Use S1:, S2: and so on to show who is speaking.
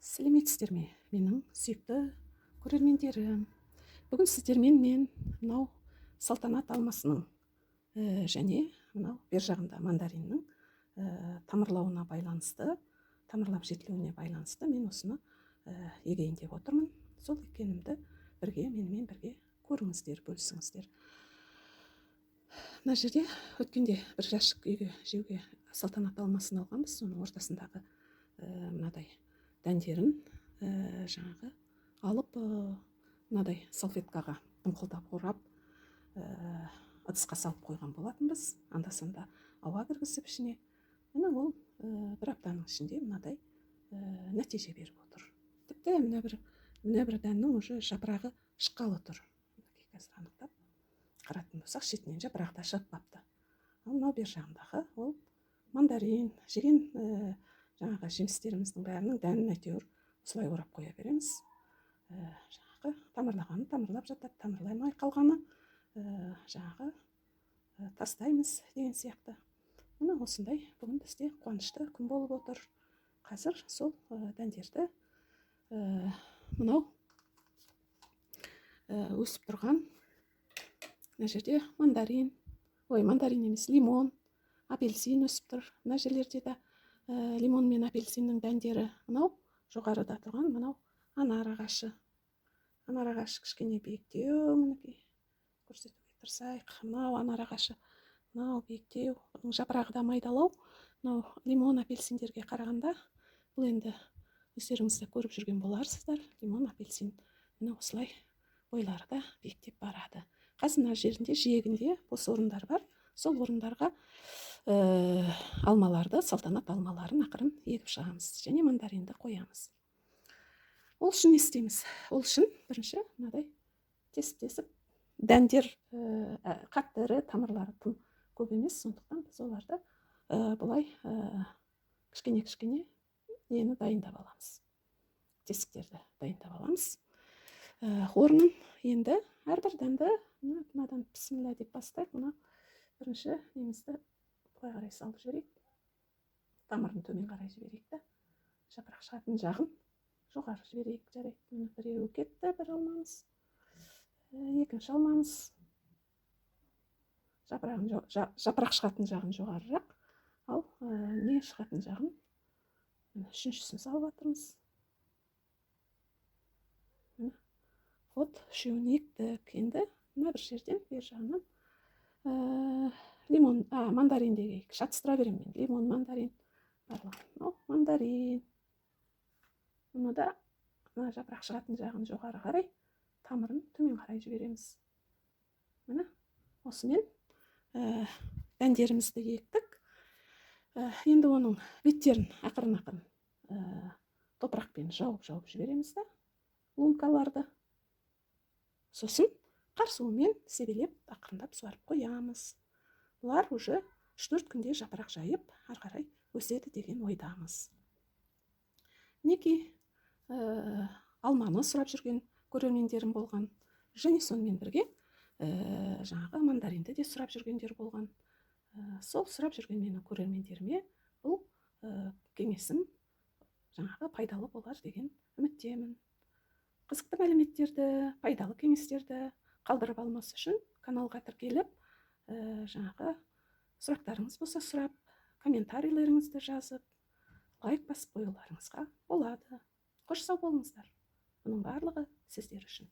S1: Сәлеметсіздер ме, менің сүйікті көрермендерім. Бүгін сіздермен мен мынау салтанат алмасының және мынау бер жағында мандариннің тамырлауына байланысты, тамырлап жетілуіне байланысты мен осыны егейін деп отырмын. Сол екенімді менімен бірге көріңіздер, бөлісіңіздер. Мына жерде өткенде бір жәшік үйге жеуге салтанат алмасын алғанбыз. Соның ортасындағы мынадай дәндерін жаңағы алып мынадай салфеткаға дымқылдап орап ыдысқа салып қойған болатынбыз. Анда-санда ауа кіргізіп ішіне. Міне ол бір аптаның ішінде мынадай нәтиже беріп отыр. Тіпті мына бір дәннің уже жапырағы шыққалы тұр. Қазір анықтап қарайтын болсақ, шетінен жапырағы да шығып қапты. Ал мынау бер жағындағы ол мандарин, жеген жаңағы жемістеріміздің бәрінің дәнін әйтеуір осылай орап қоя береміз. Жаңағы тамырлағаны тамырлап жатады, тамырламай қалғаны жаңағы тастаймыз деген сияқты. Міне осындай бүгін бізде қуанышты күн болып отыр. Қазір сол дәндерді мынау өсіп тұрған мына жерде мандарин емес, лимон, апельсин өсіп тұр. Мына жерлерде де лимон мен апельсиннің дәндері. Мынау жоғарыда тұрған мынау анар ағашы. Анар ағашы кішкене биіктеу, мінекей көрсетуге тырысайық. Мынау анар ағашы, мынау биіктеу, жапырағы да майдалау. Мынау лимон, апельсиндерге қарағанда, бұл енді өздеріңіз де көріп жүрген боларсыздар. Лимон, апельсин, міне осылай бойлары да биіктеп барады. Қазір мына жерінде жиегінде бос орындар бар. Сол орындарға алмаларды, салтанат алмаларын ақырын егіп шығамыз және мандаринді қоямыз. Ол үшін не істейміз? Ол үшін бірінші мынадай тесіп дәндер қатты ірі, тамырлары тым көп емес, сондықтан біз оларды бұлай кішкене нені дайындап аламыз. Тесіктерді дайындап аламыз. Орнын енді әрбір дәнді мынадан бісміллә деп бастайық. Мына бірінші немізді былай қарай салып жіберейік. Тамырын төмен қарай жіберейік та, жапырақ шығатын жағын жоғары жіберейік. Жарайды, біреуі кетті, бір алмамыз. Екінші алмамыз. Жапырақ шығатын жағын жоғарырақ, ал не шығатын жағын үшіншісін салып жатырмыз. Вот, үшеуін ектік. Енді мына бір жерден бер жағынан лимон, мандарин дегейік. Шатыстыра беремін мен. Лимон, мандарин барлығын. Мандарин. Мұны да жапырақ шығатын жағын жоғары қарай, тамырын төмен қарай жібереміз. Міне, осымен дәндерімізді ектік. Енді оның беттерін ақырын топырақпен жауып жібереміз да, лункаларды. Сосын қар суымен себелеп, ақырындап суарып қоямыз. Бұлар уже 3-4 күнде жапырақ жайып, ары қарай өседі деген ойдамыз. Мінекей алманы сұрап жүрген көрермендерім болған, және сонымен бірге жаңағы мандаринді де сұрап жүргендер болған. Сол сұрап жүрген менің көрермендеріме бұл кеңесім жаңағы пайдалы болар деген үміттемін. Қызықты мәліметтерді, пайдалы кеңестерді қалдырып алмас үшін каналға тіркеліп, жаңағы сұрақтарыңыз болса сұрап, комментарийлеріңізді жазып, лайк басып қоюларыңызға болады. Қош сау болыңыздар. Бұның барлығы сіздер үшін.